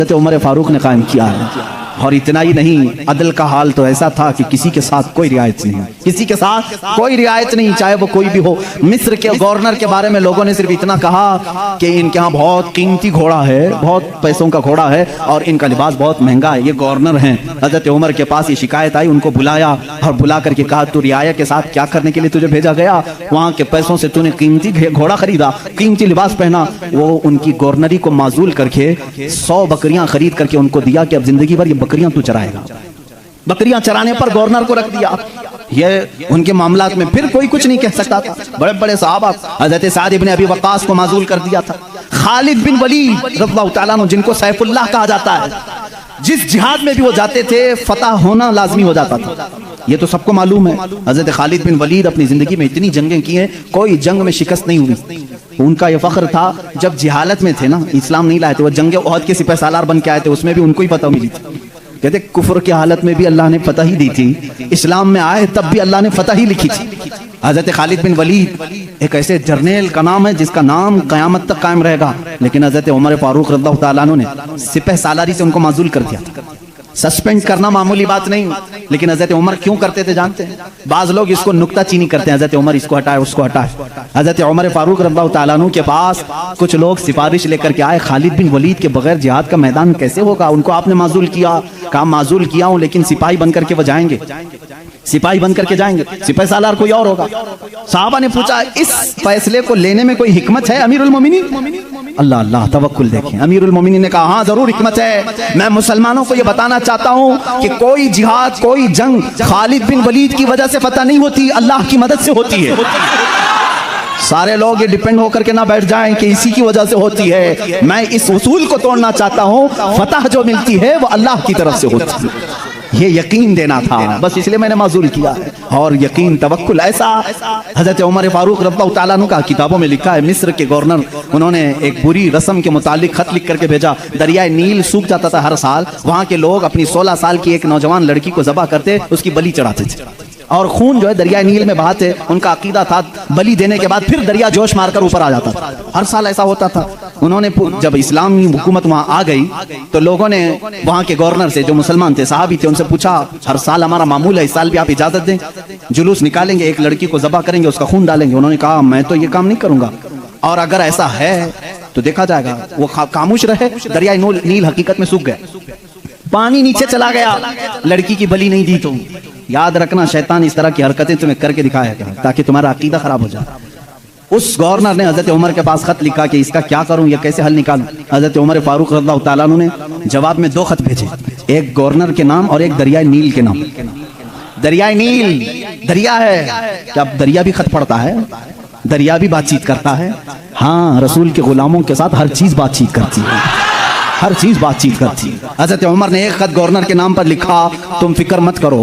हज़रत उमर फारूक ने कायम किया है। और इतना ही नहीं, अदल का हाल तो ऐसा था कि किसी के साथ कोई रियायत नहीं, किसी के साथ कोई रियायत नहीं, चाहे वो कोई भी हो। मिस्र के गवर्नर के बारे में लोगों ने सिर्फ इतना कहा कि इनके यहाँ बहुत कीमती घोड़ा है, बहुत पैसों का घोड़ा है और इनका लिबास बहुत महंगा है, ये गवर्नर हैं। हज़रत उमर के पास ये शिकायत आई, उनको बुलाया और बुला करके कहा, तू रियाया के साथ क्या करने के लिए तुझे भेजा गया? वहाँ के पैसों से तूने कीमती घोड़ा खरीदा, कीमती लिबास पहना। वो उनकी गवर्नरी को माजूल करके 100 बकरियां खरीद करके उनको दिया कि अब जिंदगी भर ये बकरियां तू चराएगा। बकरियां चराने पर गवर्नर को रख दिया। ये उनके मामलात में फिर कोई कुछ नहीं कह सकता था। बड़े बड़े साहब, हज़रत साद इब्न अबी वक्कास को माजूल कर दिया था। खालिद बिन वलीद रज़ियल्लाहु ताला अन्हु, जिनको सैफुल्लाह कहा जाता है, जिस जिहाद में भी वो जाते थे फतह होना लाजमी हो जाता था, ये तो सबको मालूम है। हज़रत खालिद बिन वलीद अपनी जिंदगी में इतनी जंगें की हैं, कोई जंग में शिकस्त नहीं हुई। उनका ये फख्र था, जब जिहालत में थे ना, इस्लाम नहीं लाए थे, वो जंग ओहद के सिपह सालार बन के आए थे, उसमें भी उनको ही फतह मिली थी। कहते कुफ्र की हालत में भी अल्लाह ने फतह ही दी थी, इस्लाम में आए तब भी अल्लाह ने फतह ही लिखी थी। हज़रत खालिद बिन वलीद एक ऐसे जर्नेल का नाम है जिसका नाम क़यामत तक कायम रहेगा, लेकिन हज़रत उमर फारूक रज़ियल्लाहु ताला अन्हु ने सिपह सालारी से उनको माजूल कर दिया था। सस्पेंड करना मामूली बात नहीं, लेकिन हज़रत उमर क्यों करते थे जानते हैं? बाज लोग इसको नुक्ताचीनी करते हैं, हज़रत उमर इसको हटाए उसको हटाए। हज़रत उमर फारूक रज़ियल्लाहु ताला अन्हु के पास कुछ लोग सिफारिश लेकर के आए, खालिद बिन वलीद के बगैर जिहाद का मैदान कैसे होगा? उनको आपने माजूल किया। कहा माजूल किया हूं, लेकिन सिपाही बन करके वो जाएंगे, सिपाही बन करके जाएंगे, सिपाही सालार कोई और होगा। साहबा ने पूछा, इस फैसले को लेने में कोई हिकमत है अमीरुल मोमिनीन? अल्लाह अल्लाह, तवक्कुल देखें। अमीरुल मोमिनीन ने कहा, हाँ जरूर हिकमत है। मैं मुसलमानों को यह बताना चाहता हूं कि कोई जिहाद, कोई जंग खालिद बिन वलीद की वजह से फतह नहीं होती, अल्लाह की मदद से होती है। सारे लोग ये डिपेंड होकर के ना बैठ जाएं कि इसी की वजह से होती है। मैं इस उसूल को तोड़ना चाहता हूं, फतह जो मिलती है वो अल्लाह की तरफ से होती है। ये यकीन देना था, बस इसलिए मैंने माजूल किया है। और यकीन तवक्कुल ऐसा हज़रत उमर फारूक रज़ियल्लाहु ताला अन्हु का किताबों में लिखा है। मिस्र के गवर्नर, उन्होंने एक बुरी रस्म के मुतालिक खत लिख करके भेजा। दरियाए नील सूख जाता था हर साल, वहाँ के लोग अपनी 16 साल की एक नौजवान लड़की को ज़बह करते, उसकी बलि चढ़ाते थे और खून जो है दरिया नील में बहाते। उनका अकीदा था बलि देने के बाद फिर दरिया जोश मारकर ऊपर आ जाता था, हर साल ऐसा होता था। उन्होंने जब इस्लामी हुकूमत वहाँ आ गई तो लोगों ने वहाँ के गवर्नर से, जो मुसलमान थे, सहाबी थे, उनसे पूछा, हर साल हमारा मामूल है, इस साल भी आप इजाजत दें, जुलूस निकालेंगे, एक लड़की को ज़बह करेंगे, उसका खून डालेंगे। उन्होंने कहा, मैं तो ये काम नहीं करूंगा, और अगर ऐसा है तो देखा जाएगा। वो खामोश रहे। दरिया नील हकीकत में सूख गया, पानी नीचे चला गया, लड़की की बलि नहीं दी। तो याद रखना, शैतान इस तरह की हरकतें तुम्हें करके दिखाएगा ताकि तुम्हारा अकीदा खराब हो जाए। उस गवर्नर ने हज़रत उमर के पास खत लिखा कि इसका क्या करूं, ये कैसे हल निकालूं। हज़रत उमर फारूक रज़ियल्लाहु ताला अन्हु ने जवाब में 2 खत भेजे, एक गवर्नर के नाम और एक दरियाए नील के नाम। दरियाए नील दरिया है, क्या दरिया भी खत पढ़ता है? दरिया भी बातचीत करता है। हाँ, रसूल के गुलामों के साथ हर चीज बातचीत करती है, हर चीज बातचीत करती है। हज़रत उमर ने एक खत गवर्नर के नाम पर लिखा, तुम फिक्र मत करो,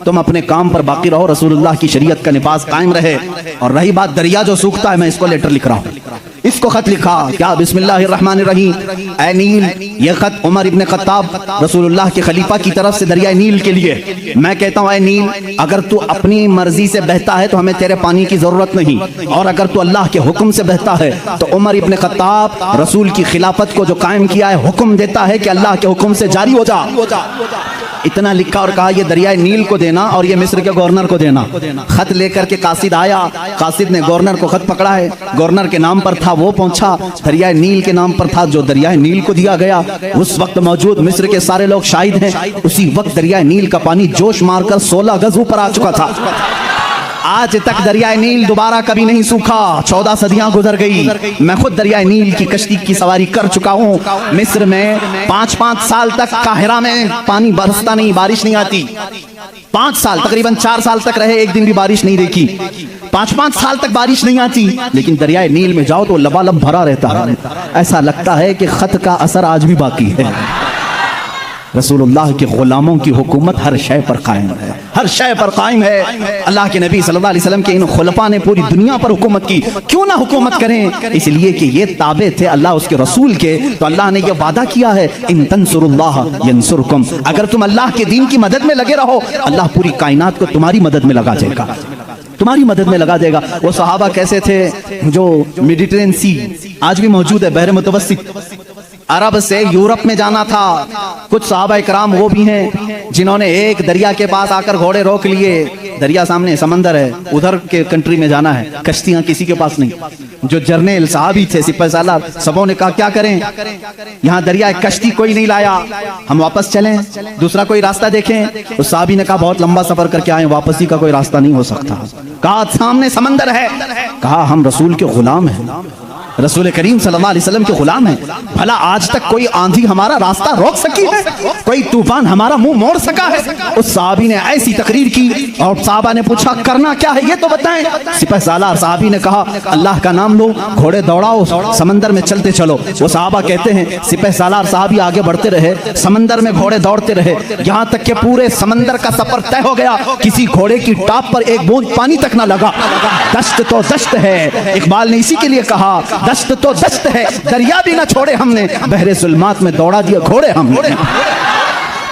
तुम अपने काम पर बाकी रहो, रसूलुल्लाह की शरीयत का लिबास कायम रहे। और रही बात दरिया जो सूखता है, मैं इसको लेटर लिख रहा हूँ। इसको खत लिखा, क्या बिस्मिल्लाहिर्रहमानिर्रहीम, ऐ नील, ये खत उमर इब्न खत्ताब रसूलुल्लाह के खलीफा की तरफ से दरिया नील के लिए। मैं कहता हूँ, ऐ नील, अगर तू अपनी मर्जी से बहता है तो हमें तेरे पानी की जरूरत नहीं, और अगर तू अल्लाह के हुक्म से बहता है तो उमर इब्न खत्ताब रसूल की खिलाफत को जो कायम किया है, हुक्म देता है कि अल्लाह के हुक्म से जारी हो जा। इतना लिखा और कहा, ये दरियाए नील को देना और ये मिस्र के गवर्नर को देना। खत लेकर के कासिद आया, कासिद ने गवर्नर को खत पकड़ा है, गवर्नर के नाम पर था, वो पहुंचा, दरियाए नील के नाम पर था, जो दरियाए नील को दिया गया। उस वक्त मौजूद मिस्र के सारे लोग शाहिद हैं, उसी वक्त दरियाए नील का पानी जोश मारकर 16 गज ऊपर आ चुका था। आज तक दरियाए नील दोबारा कभी नहीं सूखा, 14 सदियां गुजर गई। मैं खुद दरियाए नील की कश्ती की सवारी कर चुका हूँ। मिस्र में 5-5 साल तक काहिरा में पानी बरसता नहीं, बारिश नहीं आती। 5 साल, तकरीबन 4 साल तक रहे, एक दिन भी बारिश नहीं देखी। 5-5 साल तक बारिश नहीं आती, लेकिन दरियाए नील में जाओ तो लबालब भरा रहता है। ऐसा लगता है कि खत का असर आज भी बाकी है। रसूलुल्लाह के गुलामों की हुकूमत हर शय पर कायम है, हर शय पर कायम है। अल्लाह के नबी सल्लल्लाहु अलैहि वसल्लम के इन खुलफा ने पूरी दुनिया पर हुकूमत की, क्यों ना हुकूमत करें? इसलिए कि ये ताबे थे अल्लाह उसके रसूल के। तो अल्लाह ने ये वादा किया है, इन तंसुरुल्लाह यंसुरकुम, अगर तुम अल्लाह के दीन की मदद में लगे रहो, अल्लाह पूरी कायनात को तुम्हारी मदद में लगा देगा, तुम्हारी मदद में लगा देगा। वो सहाबा कैसे थे जो मेडिटेरेनियन सी आज भी मौजूद है, बहर मुतवस्सित, अरब से यूरोप में जाना था। कुछ सहाबा इकराम वो भी हैं जिन्होंने एक दरिया के पास आकर घोड़े रोक लिए। दरिया सामने, समंदर है, उधर के कंट्री में जाना है, कश्तियां किसी के पास नहीं। जो जर्नल साहबी थे, सिपाही सालार, सबों ने कहा क्या करें, यहाँ दरिया है, कश्ती कोई नहीं लाया, हम वापस चलें, दूसरा कोई रास्ता देखें। उस साहबी ने कहा बहुत लंबा सफर करके आए, वापसी का कोई रास्ता नहीं हो सकता। कहा सामने समंदर है, कहा हम रसूल के गुलाम हैं, रसूल करीम सल्लल्लाहु अलैहि वसल्लम के गुलाम हैं। भला आज तक कोई आंधी हमारा रास्ता रोक सकी है, कोई तूफान हमारा मुंह मोड़ सका है? उस साहबी ने ऐसी तकरीर की और साहबा ने पूछा करना क्या है ये तो बताएं। सिपाही सालार साहबी ने कहा अल्लाह का नाम लो, घोड़े दौड़ाओ, समंदर में चलते चलो। वो साहबा कहते हैं सिपाही सालार साहबी आगे बढ़ते रहे, समंदर में घोड़े दौड़ते रहे, यहाँ तक के पूरे समंदर का सफर तय हो गया। किसी घोड़े की टाप पर एक बूंद पानी तक न लगा। दश्त तो दश्त है, इकबाल ने इसी के लिए कहा दश्त तो दश्त है, दरिया भी ना छोड़े हमने, बहरे जुल्मात में दौड़ा दिया घोड़े हमने।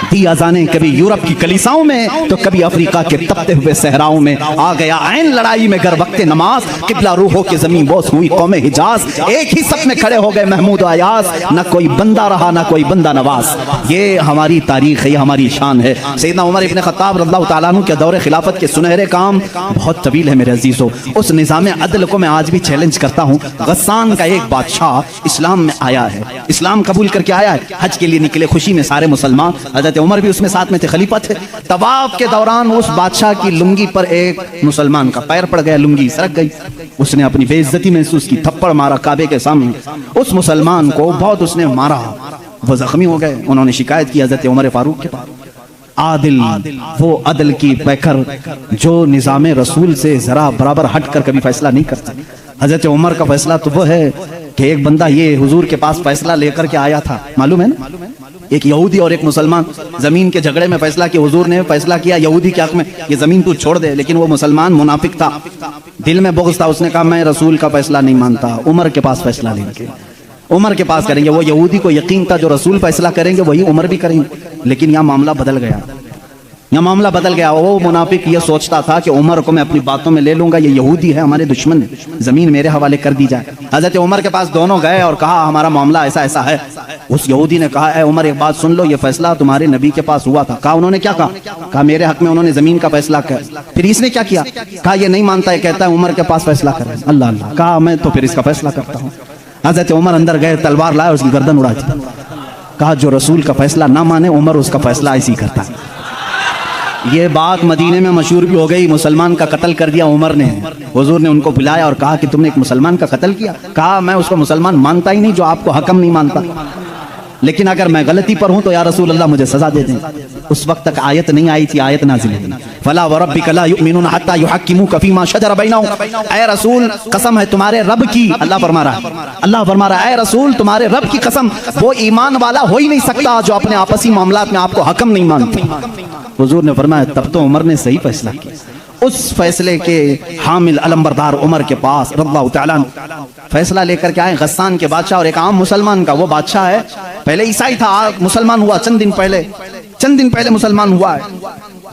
दी अजाने कभी यूरोप की कलीसाओं में तो कभी अफ्रीका के तपते हुए सहराओं में। आ गया ऐन लड़ाई में गर वक्ते नमाज, किबला रूहों की जमीन बोस हुई कौमे हिजाज। एक ही सफ में खड़े हो गए महमूद अयास, न कोई बंदा रहा न कोई बंदा नवाज। ये हमारी तारीख है, ये हमारी शान है। सैयदना उमर इब्न खत्ताब रज़ियल्लाहु तआला अन्हु के दौरे खिलाफत के सुनहरे काम बहुत तवील है मेरे अजीजों। उस निज़ाम अदल को मैं आज भी चैलेंज करता हूँ। गस्सान का एक बादशाह इस्लाम में आया है, इस्लाम कबूल करके आया है, हज के लिए निकले खुशी में सारे मुसलमान, हज़रत उमर भी उसमें साथ में थे, खलीफा थे। तवाफ के दौरान उस बादशाह की लुंगी पर एक मुसलमान का पैर पड़ गया, लुंगी सरक गई। उसने अपनी बेइज्जती महसूस की, थप्पड़ मारा काबे के सामने। उस मुसलमान को बहुत उसने मारा, वो जख्मी हो गए। उन्होंने शिकायत की हज़रत उमर फारूक के पास। आदिल, वो अदल की पैकर जो निज़ाम रसूल से जरा बराबर हट कर कभी फैसला नहीं करता। हज़रत उमर का फैसला तो वो है कि एक बंदा ये हुजूर के पास फैसला लेकर के आया था, मालूम है ना, एक यहूदी और एक मुसलमान जमीन के झगड़े में फैसला किया। हुजूर ने फैसला किया यहूदी के हक में, ये जमीन तू छोड़ दे, लेकिन वो मुसलमान मुनाफिक था, दिल में बुग़्ज़ था। उसने कहा मैं रसूल का फैसला नहीं मानता, उमर के पास फैसला लेंगे, उमर के पास करेंगे। वो यहूदी को यकीन था जो रसूल फैसला करेंगे वही उमर भी करेंगे, लेकिन यहाँ मामला बदल गया, यहाँ मामला बदल गया। वो मुनाफिक ये सोचता था कि उमर को मैं अपनी बातों में ले लूंगा, ये यहूदी है, हमारे दुश्मन है, जमीन मेरे हवाले कर दी जाए। हज़रत उमर के पास दोनों गए और कहा हमारा मामला ऐसा ऐसा है। उस यहूदी ने कहा ऐ उमर एक बात सुन लो, ये फैसला तुम्हारे नबी के पास हुआ था। कहा उन्होंने क्या कहा? कहा मेरे हक में उन्होंने जमीन का फैसला किया। फिर इसने क्या किया? कहा ये नहीं मानता है, कहता है उमर के पास फैसला करें। अल्लाह अल्लाह, कहा मैं तो फिर इसका फैसला करता हूँ। हज़रत उमर अंदर गए, तलवार लाए, उसकी गर्दन उड़ा दी। कहा जो रसूल का फैसला ना माने उमर उसका फैसला ऐसी करता है। ये बात मदीने में मशहूर भी हो गई, मुसलमान का कत्ल कर दिया उमर ने। हुजूर ने उनको बुलाया और कहा कि तुमने एक मुसलमान का कत्ल किया। कहा मैं उसको मुसलमान मानता ही नहीं जो आपको हकम नहीं मानता, लेकिन अगर मैं गलती पर हूं तो या रसूल अल्लाह मुझे सजा दे दें। उस वक्त तक आयत नहीं आई थी, आयत नाज़िल हुई, फला व रब्बिका ला युमिनूना हत्ता युहक्किमूका फीमा शजरा बैनहुम। ऐ रसूल कसम है तुम्हारे रब की, अल्लाह फरमा रहा है, अल्लाह फरमा रहा है, ऐ रसूल तुम्हारे रब की कसम, वो ईमान वाला हो ही नहीं सकता जो अपने आपसी मामलात में आपको हकम नहीं मानता। हुजूर ने फरमाया तब तो उमर ने सही फैसला किया। उस फैसले के हामिल अलमबरदार उमर के पास रज़ियल्लाहु तआला फैसला लेकर के आए गस्सान के बादशाह और एक आम मुसलमान का। वो बादशाह है पहले ईसाई था, मुसलमान हुआ चंद दिन पहले मुसलमान हुआ है।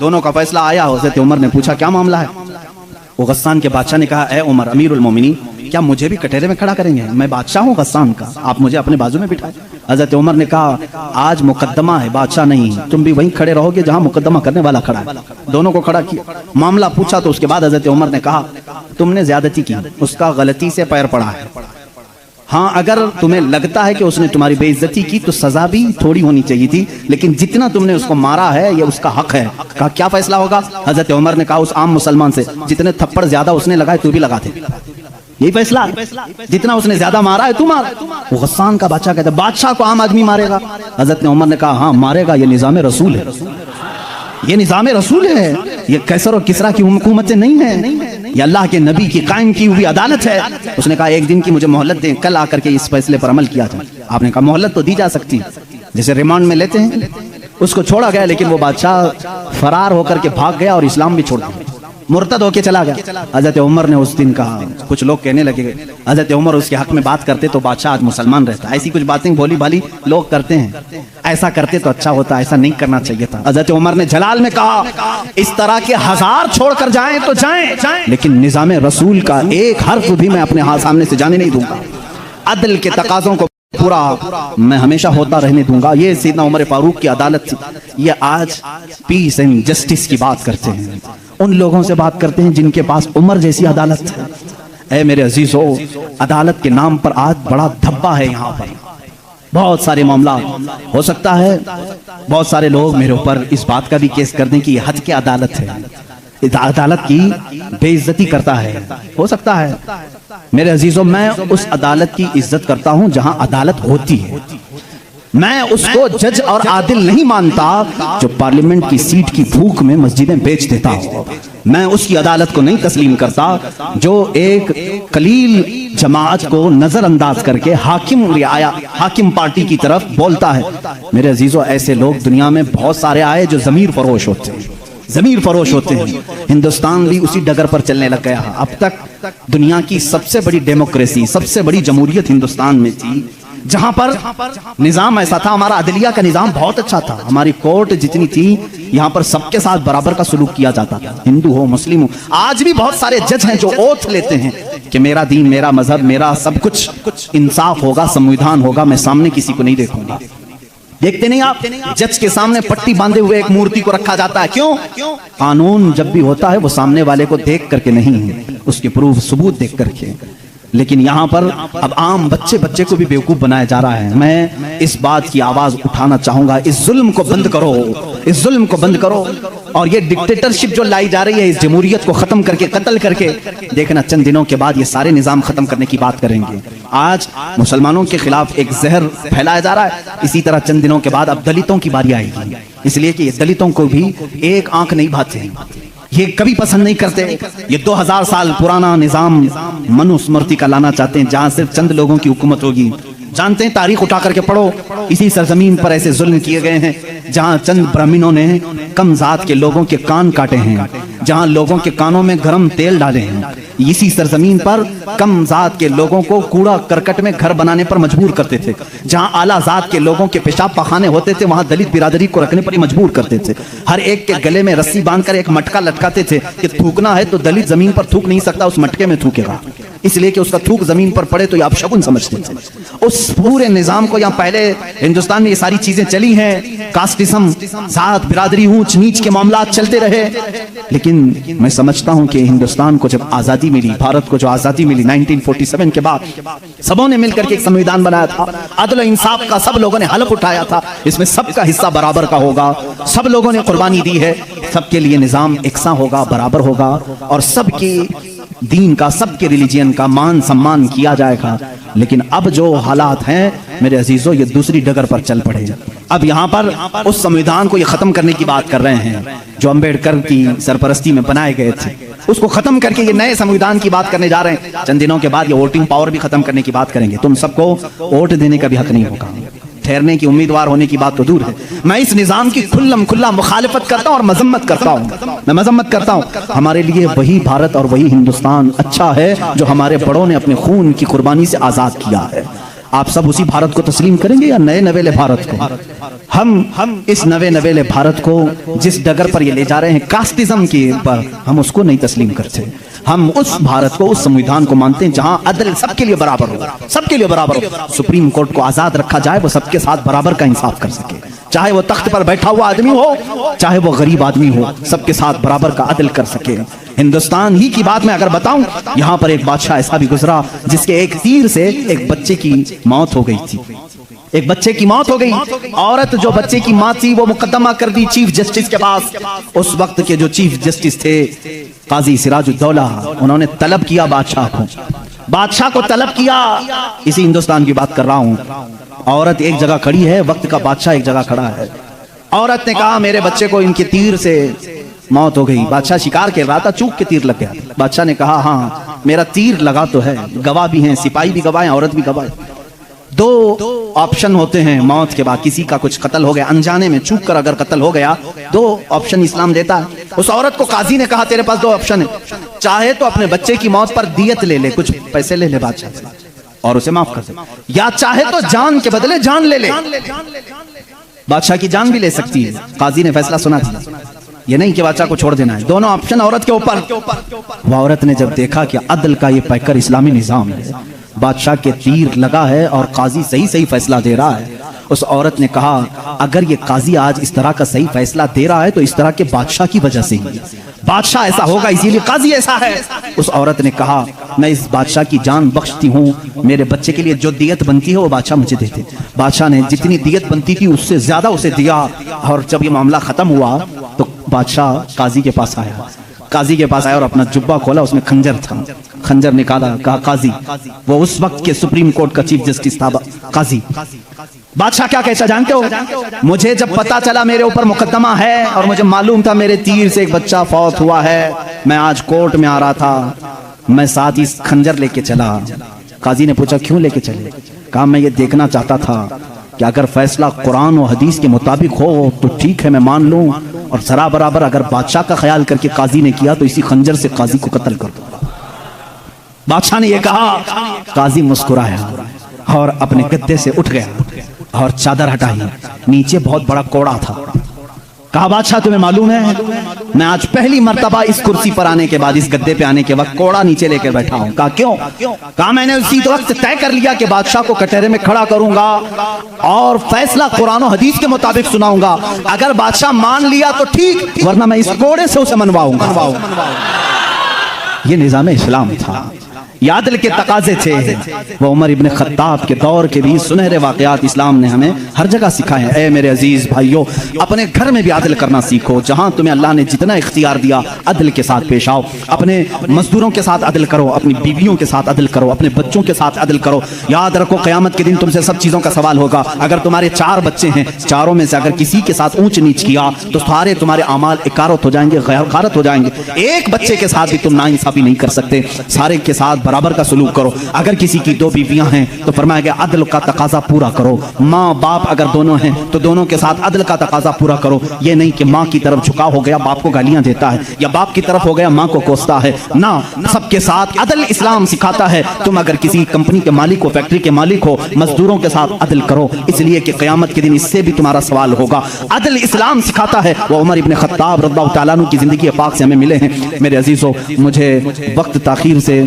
दोनों का फैसला आया। हज़रत उमर ने पूछा क्या मामला है? वो गस्सान के बादशाह ने कहा ऐ उमर अमीरुल मोमिनीन, क्या मुझे भी कटहरे में खड़ा करेंगे? मैं बादशाह हूँ गस्सान का, आप मुझे अपने बाजू में बिठाए। हज़रत उमर ने कहा आज मुकद्दमा है, बादशाह नहीं, तुम भी वहीं खड़े रहोगे जहाँ मुकद्दमा करने वाला खड़ा है। दोनों को खड़ा किया, मामला पूछा तो उसके बाद हज़रत उमर ने कहा तुमने ज्यादती की, उसका गलती से पैर पड़ा है। हाँ अगर तुम्हें लगता है कि उसने तुम्हारी बेइज्जती की तो सजा भी थोड़ी होनी चाहिए थी, लेकिन जितना तुमने उसको मारा है ये उसका हक है। कहा क्या फैसला होगा? हज़रत उमर ने कहा उस आम मुसलमान से जितने थप्पड़ ज्यादा उसने लगाए तू भी लगा दे, यही फैसला, जितना उसने ज्यादा मारा है तू मार। वो गस्सान का बादशाह कहता है बादशाह को आम आदमी मारेगा? हज़रत उमर ने कहा हाँ मारेगा, ये निज़ाम रसूल है, ये निज़ाम रसूल है, ये कैसर और किसरा की हुकूमतें नहीं है, ये अल्लाह के नबी की कायम की हुई अदालत है। उसने कहा एक दिन की मुझे मोहलत दें, कल आकर के इस फैसले पर अमल किया जाए। आपने कहा मोहलत तो दी जा सकती, जैसे रिमांड में लेते हैं। उसको छोड़ा गया, लेकिन वो बादशाह फरार होकर के भाग गया और इस्लाम भी छोड़ दिया, मुर्तद होके चला गया। हज़रत उमर ने उस दिन कहा, कुछ लोग कहने लगे हज़रत उमर उसके हक में बात करते तो बादशाह आज मुसलमान रहता। ऐसी कुछ बातें भोली भाली लोग करते हैं, ऐसा करते तो अच्छा होता, ऐसा नहीं करना चाहिए था। हज़रत उमर ने जलाल में कहा इस तरह के 1000 छोड़कर जाएं तो जाएं, लेकिन निज़ाम रसूल का एक हर्फ भी मैं अपने हाथ सामने से जाने नहीं दूंगा। अदल के तकाज़ों को पूरा मैं हमेशा होता रहने दूंगा। ये सैयदना उमर फारूक की अदालत थी। ये आज पीस एंड जस्टिस की बात करते हैं, उन लोगों से बात करते हैं जिनके पास उमर जैसी अदालत है। ऐ मेरे अजीजों, अदालत के नाम पर आज बड़ा धब्बा है। यहाँ पर बहुत सारे मामला हो सकता है, बहुत सारे लोग मेरे ऊपर इस बात का भी केस कर दें कि ये हद की अदालत है, इस अदालत की बेइज्जती करता है। हो सकता है मेरे अजीजों, मैं उस अदालत की इज्जत करता हूं जहां अदालत होती है। मैं उसको जज और आदिल नहीं मानता जो पार्लियामेंट की सीट की भूख में मस्जिदें बेच देता हो। मैं उसकी अदालत को नहीं तस्लीम करता जो एक कलील जमात को नजरअंदाज करके हाकिम पार्टी की तरफ बोलता है। मेरे अजीजों, ऐसे लोग दुनिया में बहुत सारे आए जो ज़मीर फरोश होते हैं, ज़मीर फरोश होते हैं। हिंदुस्तान भी उसी डगर पर चलने लग गया। अब तक दुनिया की सबसे बड़ी डेमोक्रेसी, सबसे बड़ी जमहूरियत हिंदुस्तान में थी, जहां पर निजाम ऐसा था। हमारा अदलिया का निजाम बहुत अच्छा था, हमारी कोर्ट जितनी थी, यहाँ पर सबके साथ बराबर का सलूक किया जाता था, हिंदू हो मुस्लिम हो। आज भी बहुत सारे जज हैं जो ओथ लेते हैं कि मेरा दीन, मेरा मजहब, मेरा सब कुछ इंसाफ होगा, संविधान होगा, मैं सामने किसी को नहीं देखूंगा। देखते नहीं आप, जज के सामने पट्टी बांधे हुए एक मूर्ति को रखा जाता है। क्यों? कानून जब भी होता है वो सामने वाले को देख करके नहीं, उसके प्रूफ सबूत देख करके। लेकिन यहाँ पर अब आम बच्चे को भी बेवकूफ बनाया जा रहा है। मैं इस बात की आवाज उठाना चाहूंगा, इस जुल्म को बंद करो, इस जुल्म को बंद करो। और ये डिक्टेटरशिप जो लाई जा रही है, इस जमहूरियत को खत्म करके, कत्ल करके, देखना चंद दिनों के बाद ये सारे निजाम खत्म करने की बात करेंगे। आज मुसलमानों के खिलाफ एक जहर फैलाया जा रहा है, इसी तरह चंद दिनों के बाद अब दलितों की बारी आएगी। इसलिए कि ये दलितों को भी एक आंख नहीं भाते, ये कभी पसंद नहीं करते। ये 2000 साल पुराना निजाम मनुस्मृति का लाना चाहते हैं, जहां सिर्फ चंद लोगों की हुकूमत होगी। जानते हैं, तारीख उठा करके पढ़ो, इसी सरजमीन पर ऐसे जुल्म किए गए हैं जहां चंद ब्राह्मणों ने कम जात के लोगों के कान काटे हैं, जहां लोगों के कानों में गरम तेल डाले हैं। इसी सरजमीन पर कम जात के लोगों को कूड़ा करकट में घर बनाने पर मजबूर करते थे। जहां आला जात के लोगों के पेशाब पखाने होते थे, वहां दलित बिरादरी को रखने पर ही मजबूर करते थे। हर एक के गले में रस्सी बांधकर एक मटका लटकाते थे कि थूकना है तो दलित जमीन पर थूक नहीं सकता, उस मटके में थूकेगा, इसलिए कि उसका थूक जमीन पर पड़े तो ये अपशगुन समझते थे। उस पूरे निजाम को, यहाँ पहले हिंदुस्तान में ये सारी चीजें चली हैं, कास्टिज्म, जात बिरादरी, ऊंच नीच के मामला चलते रहे। लेकिन मैं समझता हूं कि हिंदुस्तान को जब आजादी मिली, भारत को जो आजादी मिली 1947 के बाद, सबों ने मिलकर के एक संविधान बनाया था, अदल इंसाफ का सब लोगों ने हलफ उठाया था, इसमें सबका हिस्सा बराबर का होगा, सब लोगों ने कुर्बानी दी है, सबके लिए निजाम एकसा होगा, बराबर होगा, और सबकी दीन का, सबके रिलीजियन का मान सम्मान किया जाएगा। लेकिन अब जो हालात हैं मेरे अजीजों, ये दूसरी डगर पर चल पड़े। अब यहाँ पर उस संविधान को ये खत्म करने की बात कर रहे हैं जो अंबेडकर की सरपरस्ती में बनाए गए थे, उसको खत्म करके ये नए संविधान की बात करने जा रहे हैं। चंद दिनों के बाद ये वोटिंग पावर भी खत्म करने की बात करेंगे। तुम सबको वोट देने का भी हक नहीं होगा, ठहरने की, उम्मीदवार होने की बात तो दूर है। मैं इस निजाम की खुल्लम खुल्ला मुखालिफत करता हूं और मजम्मत करता हूं, मैं मजम्मत करता हूं। हमारे लिए वही भारत और वही हिंदुस्तान अच्छा है जो हमारे बड़ों ने अपने खून की कुर्बानी से आजाद किया है। आप सब उसी भारत को तस्लीम करेंगे या नए नवेले भारत को? हम इस नवे नवेले भारत को जिस डगर पर ये ले जा रहे हैं कास्टिज्म के ऊपर, हम उसको नहीं तस्लीम करते। हम उस भारत को, उस संविधान को मानते हैं जहां अदल सबके लिए बराबर हो, सबके लिए बराबर हो। सुप्रीम कोर्ट को आजाद रखा जाए, वो सबके साथ बराबर का इंसाफ कर सके, चाहे वो तख्त पर बैठा हुआ आदमी हो, चाहे वो गरीब आदमी हो, सबके साथ बराबर का अदल कर सके। हिंदुस्तान ही की बात मैं अगर बताऊं, यहाँ पर एक बादशाह ऐसा भी गुजरा जिसके एक तीर से एक बच्चे की मौत हो गई थी। एक बच्चे की मौत हो गई। औरत जो बच्चे की मां थी वो मुकदमा कर दी चीफ जस्टिस के पास। उस वक्त के जो चीफ जस्टिस थे काजी सिराजुद्दौला, उन्होंने तलब किया बादशाह को तलब किया। इसी हिंदुस्तान की बात कर रहा हूं। औरत एक जगह खड़ी है, वक्त का बादशाह एक जगह खड़ा है। औरत ने कहा मेरे बच्चे को इनके तीर से मौत हो गई। बादशाह शिकार खेल रहा था, चूक के तीर लग गया। बादशाह ने कहा हाँ मेरा तीर लगा तो है, गवाह भी हैं, सिपाही भी गवाह हैं, औरत भी गवाह है। दो ऑप्शन होते हैं मौत के बाद, किसी का कुछ कत्ल हो गया अनजाने में, चूक कर अगर कत्ल हो गया, दो ऑप्शन इस्लाम देता है। उस औरत को काजी ने कहा तेरे पास दो ऑप्शन है, चाहे तो अपने बच्चे की मौत पर दियत ले ले, कुछ पैसे ले ले बादशाह से और उसे माफ कर दे, या चाहे तो जान के बदले जान ले ले। बादशाह की जान भी ले सकती है। काजी ने फैसला सुना था, ये नहीं कि बादशाह को छोड़ देना है। दोनों ऑप्शन औरत के ऊपर। वह औरत ने जब देखा कि अदल का ये पैकर इस्लामी निजाम है, बादशाह के तीर लगा है और काजी सही सही फैसला दे रहा है। उस औरत ने कहा अगर ये काजी आज इस तरह का सही फैसला दे रहा है तो इस तरह के बादशाह की वजह से ही, बादशाह ऐसा होगा इसीलिए काजी ऐसा है। उस औरत ने कहा मैं इस बादशाह की जान बख्शती हूँ, मेरे बच्चे के लिए जो दियत बनती है वो बादशाह मुझे देते। बादशाह ने जितनी दियत बनती थी उससे ज्यादा उसे दिया। और जब ये मामला खत्म हुआ तो बादशाह काजी के पास आया, काजी के पास आया और अपना जुब्बा खोला, उसमें खंजर था, खंजर निकाला, कहा काजी, वो उस वक्त के सुप्रीम कोर्ट का चीफ जस्टिस था काजी। बादशाह क्या कहता जानते हो, मुझे जब पता चला मेरे ऊपर मुकदमा है और मुझे मालूम था मेरे तीर से एक बच्चा फौत हुआ है, मैं आज कोर्ट में आ रहा था, मैं साथ ही खंजर लेके चला। काजी ने पूछा क्यों लेके चले? कहा मैं ये देखना चाहता था कि अगर फैसला कुरान और हदीस के मुताबिक हो तो ठीक है मैं मान लूं, और जरा बराबर अगर बादशाह का ख्याल करके काजी ने किया तो इसी खंजर से काजी को कत्ल कर दूंगा। बादशाह ने यह कहा, काजी मुस्कुराया और अपने गद्दे से उठ गया और चादर हटाई, नीचे बहुत बड़ा कोड़ा था। कहा बादशाह तुम्हें मालूम है मैं आज पहली मर्तबा इस कुर्सी पर आने के बाद, इस गद्दे पे आने के वक्त कोड़ा नीचे लेकर बैठा हूं। कहा क्यों? कहा मैंने उसी वक्त तय कर लिया कि बादशाह को कटहरे में खड़ा करूंगा और फैसला कुरान और हदीस के मुताबिक सुनाऊंगा। अगर बादशाह मान लिया तो ठीक, वरना मैं इस कोड़े से उसे मनवाऊंगा। ये निजाम इस्लाम था, ये अदल के तकाजे थे। वो उमर इब्न खत्ताब के दौर के भी सुनहरे वाक़यात इस्लाम ने हमें हर जगह सिखाए हैं। ए मेरे अजीज भाइयों, अपने घर में भी अदल करना सीखो। जहां तुम्हें अल्लाह ने जितना इख्तियार दिया अदल के साथ पेश आओ। अपने मजदूरों के साथ अदल करो, अपनी बीवियों के साथ अदल करो, अपने बच्चों के साथ अदल करो। याद रखो क़यामत के दिन तुमसे सब चीज़ों का सवाल होगा। अगर तुम्हारे 4 बच्चे हैं, चारों में से अगर किसी के साथ ऊंच नीच किया तो सारे तुम्हारे अमाल इकारत हो जाएंगे, गैरत हो जाएंगे। एक बच्चे के साथ भी तुम नाइंसाफी नहीं कर सकते, सारे के साथ बराबर का सलूक करो। अगर किसी की 2 बीवियां हैं तो फरमाया गया अदल का तकाजा पूरा करो। माँ बाप अगर दोनों हैं तो दोनों के साथ अदल का तकाजा पूरा करो। ये नहीं कि माँ की तरफ झुकाव हो गया, बाप को गालियां देता है, या बाप की तरफ हो गया माँ को कोसता है। ना, सबके साथ अदल इस्लाम सिखाता है। तुम अगर किसी कंपनी के मालिक हो, फैक्ट्री के मालिक हो, मजदूरों के साथ अदल करो, इसलिए कि क़यामत के दिन इससे भी तुम्हारा सवाल होगा। अदल इस्लाम सिखाता है। वो उमर इब्न खत्ताब रज़ियल्लाहु ताला अन्हु की जिंदगी पाक से हमें मिले हैं। मेरे अजीजों, मुझे वक्त ताखीर से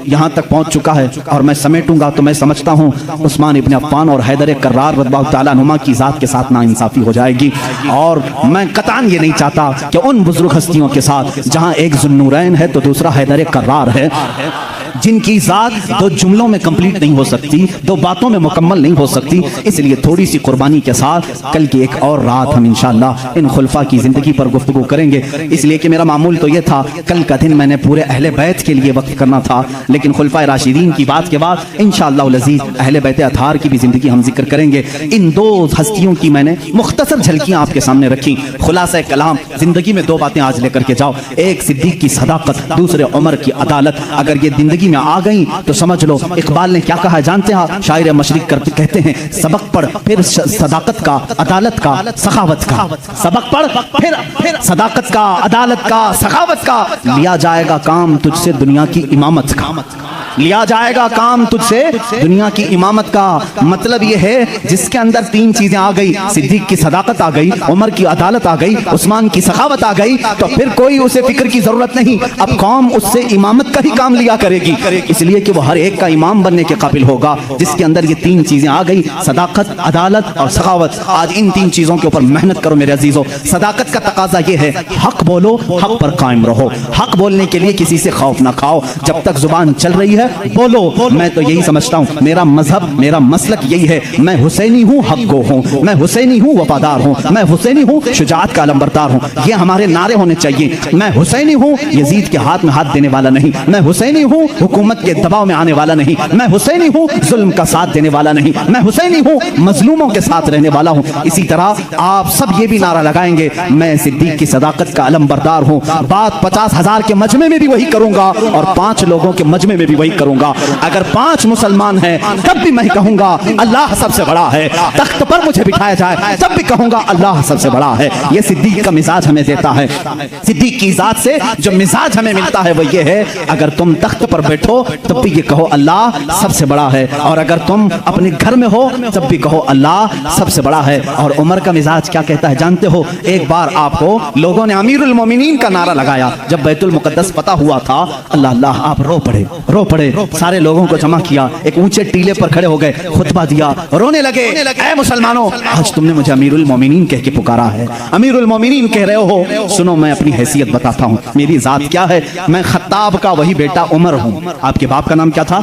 यहाँ तक पहुंच चुका है और मैं समेटूंगा तो मैं समझता हूँ उस्मान इब्न अफ़्फ़ान और हैदर कर्रार रज़ियल्लाहु ताला अन्हुमा की जात के साथ नाइंसाफी हो जाएगी। और मैं कतान ये नहीं चाहता कि उन बुजुर्ग हस्तियों के साथ जहाँ एक ज़ुन्नूरैन है तो दूसरा हैदर कर्रार है, जिनकी जात 2 जुमलों में कंप्लीट नहीं हो सकती, 2 बातों में मुकम्मल नहीं हो सकती। इसलिए थोड़ी सी कुर्बानी के साथ कल की एक और रात हम इंशाअल्लाह इन खुलफा की जिंदगी पर गुफ्तगू करेंगे। इसलिए कि मेरा मामूल तो ये था, कल का दिन मैंने पूरे अहले बैत के लिए वक्त करना था, लेकिन खुलफा राशिदीन की बात के बाद इंशाअल्लाह लजीज अहले बैत अतहार की भी जिंदगी हम जिक्र करेंगे। इन 2 हस्तियों की मैंने मुख्तसर झलकियां आपके सामने रखी। खुलासा कलाम, जिंदगी में 2 बातें आज लेकर के जाओ, एक सिद्दीक की सदाकत, दूसरे उमर की अदालत। अगर ये जिंदगी में आ गई तो समझ लो इकबाल ने क्या कहा जानते हैं? शायर मशरिक करते कहते हैं, सबक पढ़ फिर सदाकत का, अदालत का, सखावत का। सबक पढ़ फिर सदाकत का, अदालत का, सखावत का। लिया जाएगा काम तुझसे दुनिया की इमामत का, लिया जाएगा काम तुझसे दुनिया की इमामत का। मतलब यह है जिसके अंदर 3 चीजें आ गई, सिद्दीक की सदाकत आ गई, उमर की अदालत आ गई, उस्मान की सखावत आ गई, तो फिर कोई उसे फिक्र की जरूरत नहीं। अब कौम उससे इमामत का ही काम लिया करेगी, इसलिए कि वो हर एक का इमाम बनने के काबिल होगा जिसके अंदर ये 3 चीजें आ गई, सदाकत, अदालत और सखावत। आज इन 3 चीजों के ऊपर मेहनत करो मेरे अजीजों। सदाकत का तकाजा ये है, हक बोलो, हक पर कायम रहो। हक बोलने के लिए किसी से खौफ ना खाओ, जब तक जुबान चल रही है बोलो। मैं तो यही समझता हूँ, मेरा मजहब, मेरा मसलक यही है, मैं हुसैनी हूँ, हक गो हूँ, मैं हुसैनी हूँ, वफादार हूँ, मैं हुसैनी हूँ, शुजाअत का अलंबरदार हूँ। ये हमारे नारे होने चाहिए। मैं हुसैनी हूँ, यजीद के हाथ में हाथ देने वाला नहीं। मैं हुसैनी हूँ, हुकूमत के दबाव में आने वाला नहीं। मैं हुसैनी हूँ, जुल्म का साथ देने वाला नहीं। मैं हुसैनी हूँ, मजलूमों के साथ रहने वाला हूँ। इसी तरह आप सब ये भी नारा लगाएंगे, मैं सिद्दीक की सदाकत का अलंबरदार हूँ। बात 50,000 के मजमे में भी वही करूंगा और 5 लोगों के मजमे में भी वही करूंगा। अगर 5 मुसलमान हैं तब भी मैं कहूंगा अल्लाह सबसे बड़ा है। तख्त पर मुझे बिठाया जाए तब भी कहूंगा अल्लाह सबसे बड़ा है। यह सिद्दीक का मिजाज हमें देता है। सिद्दीक की जात से जो मिजाज हमें मिलता है वो ये है, अगर तुम तख्त पर बैठो तब भी ये कहो अल्लाह सबसे बड़ा है, और अगर तुम अपने घर में हो तब भी कहो अल्लाह सबसे बड़ा है। और उमर का मिजाज क्या कहता है जानते हो? एक बार आपको लोगों ने अमीरुल मोमिनीन का नारा लगाया जब बैतुल मुकद्दस पता हुआ था। अल्लाह अल्लाह, आप रो पड़े पड़े, सारे लोगों को जमा किया, एक ऊंचे टीले पर खड़े हो गए, खुतबा दिया, रोने लगे। ऐ मुसलमानों, आज तुमने मुझे अमीरुल मोमिनीन कह के पुकारा है, अमीरुल मोमिनीन कह रहे हो। सुनो, मैं अपनी हैसियत बताता हूँ, मेरी जात क्या है। मैं खत्ताब का वही बेटा उमर हूँ। आपके बाप का नाम क्या था?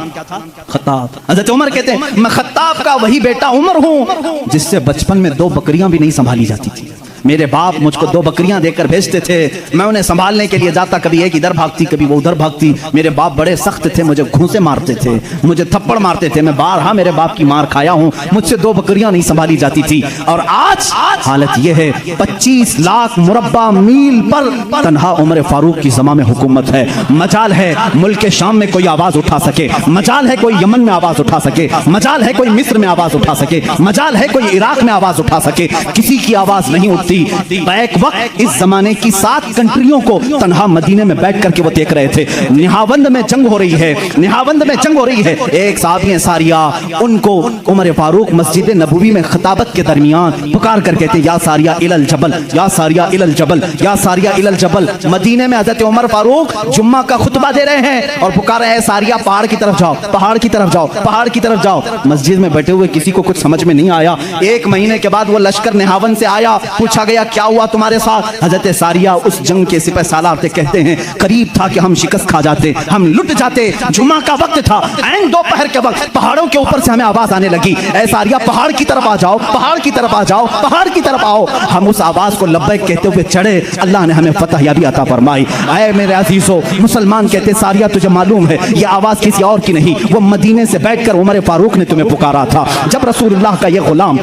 खत्ताब। हज़रत उमर कहते हैं मैं खत्ताब का वही बेटा उमर हूँ जिससे बचपन में 2 बकरियां भी नहीं संभाली जाती थी। मेरे बाप मुझको 2 बकरियां देकर भेजते थे, मैं उन्हें संभालने के लिए जाता, कभी एक इधर भागती कभी वो उधर भागती। मेरे बाप बड़े सख्त थे, मुझे घूंसे मारते थे, मुझे थप्पड़ मारते थे, मैं बारहा मेरे बाप की मार खाया हूं, मुझसे 2 बकरियां नहीं संभाली जाती थी। और आज हालत यह है, 25 लाख मुरब्बा मील पर तन्हा उमर फारूक की ज़मा में हुकूमत है। मजाल है मुल्क के शाम में कोई आवाज उठा सके, मजाल है कोई यमन में आवाज उठा सके, मजाल है कोई मिस्र में आवाज उठा सके, मजाल है कोई इराक में आवाज उठा सके, किसी की आवाज नहीं उठती। बैक वक्त इस जमाने की 7 कंट्रियों को तन्हा मदीने में बैठ करके वो देख रहे थे। निहावंद में जंग हो रही है, निहावंद में जंग हो रही है। एक साहबी सारिया, उनको उमर फारूक मस्जिद नबवी में खिताबत के दरमियान पुकार कर कहते या सारिया इलल जबल, या सारिया इलल जबल, या सारिया इलल जबल। मदीने में हज़रत उमर फारूक जुम्मा का खुतबा दे रहे हैं और पुकार रहे हैं सारिया पहाड़ की तरफ जाओ, पहाड़ की तरफ जाओ, पहाड़ की तरफ जाओ। मस्जिद में बैठे हुए किसी को कुछ समझ में नहीं आया। 1 महीने के बाद वो लश्कर निहावन से आया, पूछा गया क्या हुआ तुम्हारे साथ? हज़रत सारिया उस जंग के सिपह सालार थे, कहते हैं करीब था कि हम शिकस्त खा जाते, हम लुट जाते। जुम्मा का वक्त था, ऐन दोपहर के वक्त पहाड़ों के ऊपर से हमें आवाज आने लगी, ऐ सारिया पहाड़ की तरफ आ जाओ, पहाड़ की तरफ आ जाओ, पहाड़ की तरफ आओ। हम उस आवाज को लब्बैक कहते हुए चढ़े, अल्लाह ने हमें फतह याबी अता फरमाई। ऐ मेरे अजीजों, मुसलमान कहते सारिया तुझे मालूम है ये आवाज किसी और की नहीं, वो मदीने से बैठकर उमर फारूक ने तुम्हें पुकारा था। जब रसूलुल्लाह का ये गुलाम,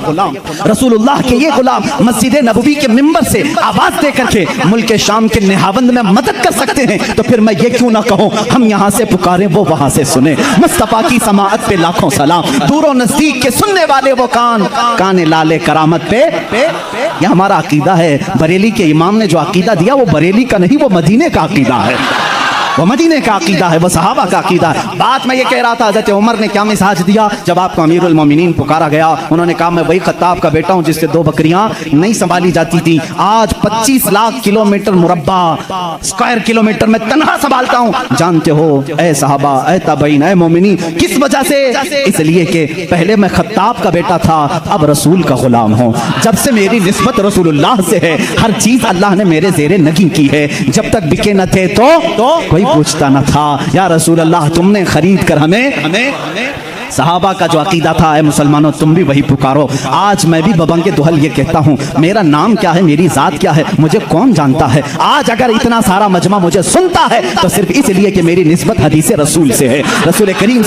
रसूलुल्लाह के ये गुलाम मस्जिद नबवी के मिंबर से आवाज दे करके मुल्क शाम के निहावंद में मदद कर सकते हैं, तो फिर मैं ये क्यों ना कहूं हम यहां से पुकारें वो वहां से सुने। मुस्तफा की समाअत पे लाखों सलाम, दूरों नजदीक के सुनने वाले वो कान लाले करामत पे। ये हमारा अकीदा है। बरेली के इमाम ने जो अकीदा दिया वो बरेली का नहीं, वो मदीने का अकीदा है, वो मदीने का अकीदा है, वो सहाबा का अकीदा है। बात मैं ये कह रहा था, हज़रत उमर ने क्या मिजाज दिया जब आपको अमीरुल मोमिनीन पुकारा गया। उन्होंने कहा मैं वही खत्ताब का बेटा हूं जिससे 2 बकरियां नहीं संभाली जाती थी। आज 25 लाख किलोमीटर मुरब्बा स्क्वायर किलोमीटर में तन्हा संभालता हूं। जानते हो ऐ सहाबा, ऐ ताबईन, ऐ मोमिनीन, किस वजह से? इसलिए कि पहले मैं खत्ताब का बेटा था, अब रसूल का गुलाम हूं। जब से मेरी निस्बत रसूलुल्लाह से है, हर चीज अल्लाह ने मेरे ज़ेरे नगी की है। जब तक बिके न थे तो पूछता न था या रसूल अल्लाह तुमने खरीद कर हमें। सहाबा का जो अकीदा था, ऐ मुसलमानों तुम भी वही पुकारो। आज मैं भी बबंग के दुहल ये कहता हूँ, मेरा नाम क्या है, मेरी जात क्या है, मुझे कौन जानता है? आज अगर इतना सारा मजमा मुझे सुनता है तो सिर्फ इसलिए कि मेरी निस्बत हदीस रसूल से है। रसूल करीम